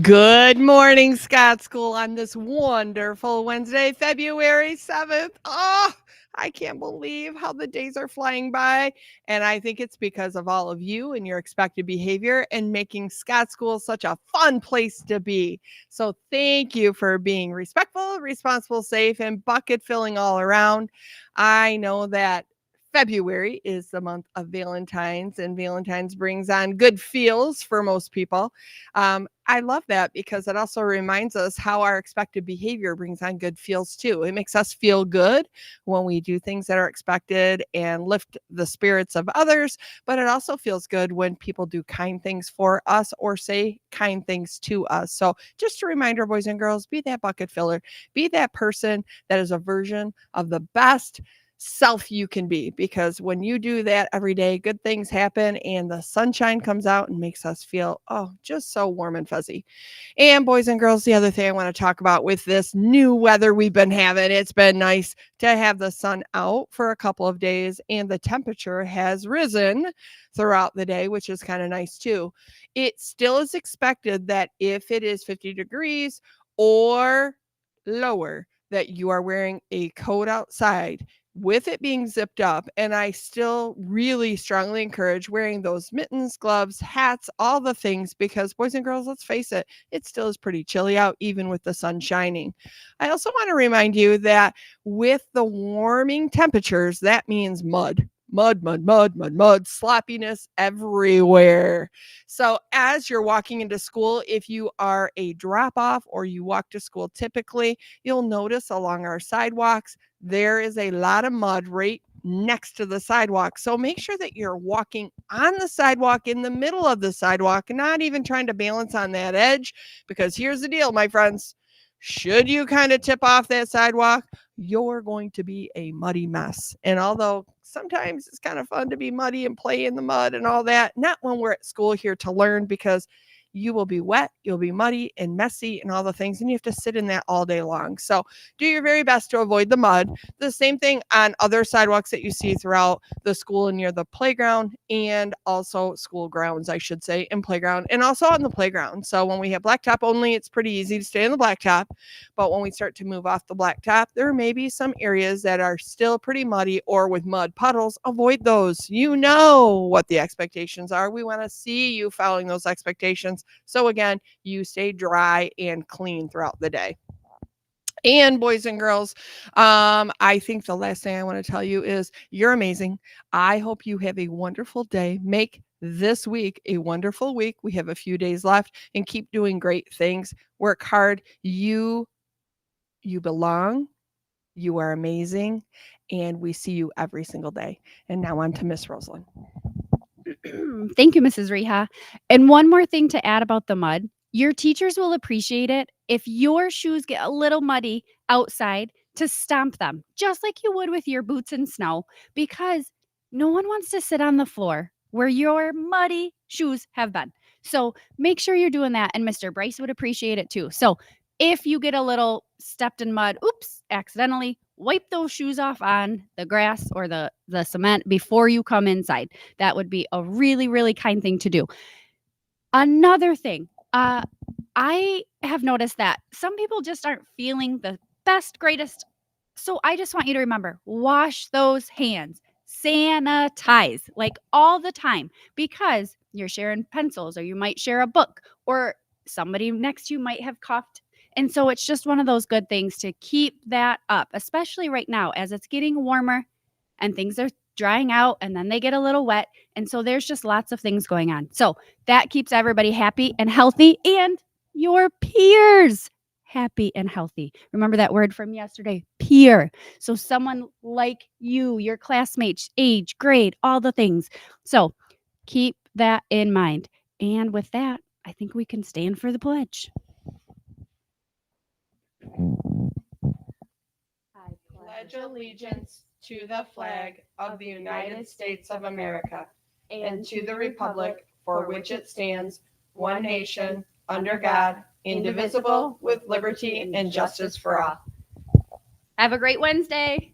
Good morning, Scott School, on this wonderful Wednesday, February 7th. Oh, I can't believe how the days are flying by. And I think it's because of all of you and your expected behavior and making Scott School such a fun place to be. So thank you for being respectful, responsible, safe, and bucket filling all around. I know that February is the month of Valentine's, and Valentine's brings on good feels for most people. I love that because it also reminds us how our expected behavior brings on good feels too. It makes us feel good when we do things that are expected and lift the spirits of others, but it also feels good when people do kind things for us or say kind things to us. So, just a reminder, boys and girls, be that bucket filler, be that person that is a version of the best self you can be, because when you do that every day, good things happen and the sunshine comes out and makes us feel just so warm and fuzzy. And boys and girls, the other thing I want to talk about with this new weather we've been having, it's been nice to have the sun out for a couple of days and the temperature has risen throughout the day, which is kind of nice too. It still is expected that if it is 50 degrees or lower, that you are wearing a coat outside with it being zipped up. And I still really strongly encourage wearing those mittens, gloves, hats, all the things, because boys and girls, let's face it, it still is pretty chilly out, even with the sun shining. I also want to remind you that with the warming temperatures, that means mud. Mud, sloppiness everywhere. So, as you're walking into school, if you are a drop off or you walk to school typically, you'll notice along our sidewalks there is a lot of mud right next to the sidewalk. So make sure that you're walking on the sidewalk, in the middle of the sidewalk, not even trying to balance on that edge. Because here's the deal, my friends. Should you kind of tip off that sidewalk, you're going to be a muddy mess. And although sometimes it's kind of fun to be muddy and play in the mud and all that, not when we're at school here to learn, because you will be wet, you'll be muddy and messy and all the things, and you have to sit in that all day long. So do your very best to avoid the mud. The same thing on other sidewalks that you see throughout the school and near the playground, and also school grounds, I should say, and playground, and also on the playground. So when we have blacktop only, it's pretty easy to stay on the blacktop. But when we start to move off the blacktop, there may be some areas that are still pretty muddy or with mud puddles. Avoid those. You know what the expectations are. We want to see you following those expectations. So again, you stay dry and clean throughout the day. And boys and girls, I think the last thing I want to tell you is you're amazing. I hope you have a wonderful day. Make this week a wonderful week. We have a few days left, and keep doing great things. Work hard. You belong. You are amazing, and we see you every single day. And now on to Miss Rosalind. Thank you, Mrs. Reha. And one more thing to add about the mud, your teachers will appreciate it if your shoes get a little muddy outside to stomp them, just like you would with your boots in snow, because no one wants to sit on the floor where your muddy shoes have been. So make sure you're doing that. And Mr. Bryce would appreciate it too. So if you get a little stepped in mud, oops, accidentally, wipe those shoes off on the grass or the cement before you come inside. That would be a really, really kind thing to do. Another thing, I have noticed that some people just aren't feeling the best, greatest. So I just want you to remember, wash those hands, sanitize like all the time, because you're sharing pencils or you might share a book or somebody next to you might have coughed. And so it's just one of those good things to keep that up, especially right now as it's getting warmer and things are drying out and then they get a little wet. And so there's just lots of things going on. So that keeps everybody happy and healthy, and your peers happy and healthy. Remember that word from yesterday, peer. So someone like you, your classmates, age, grade, all the things. So keep that in mind. And with that, I think we can stand for the pledge. I Pledge allegiance to the flag of the United States of America and to the republic for which it stands, one nation, under God, indivisible, with liberty and justice for all. Have a great Wednesday.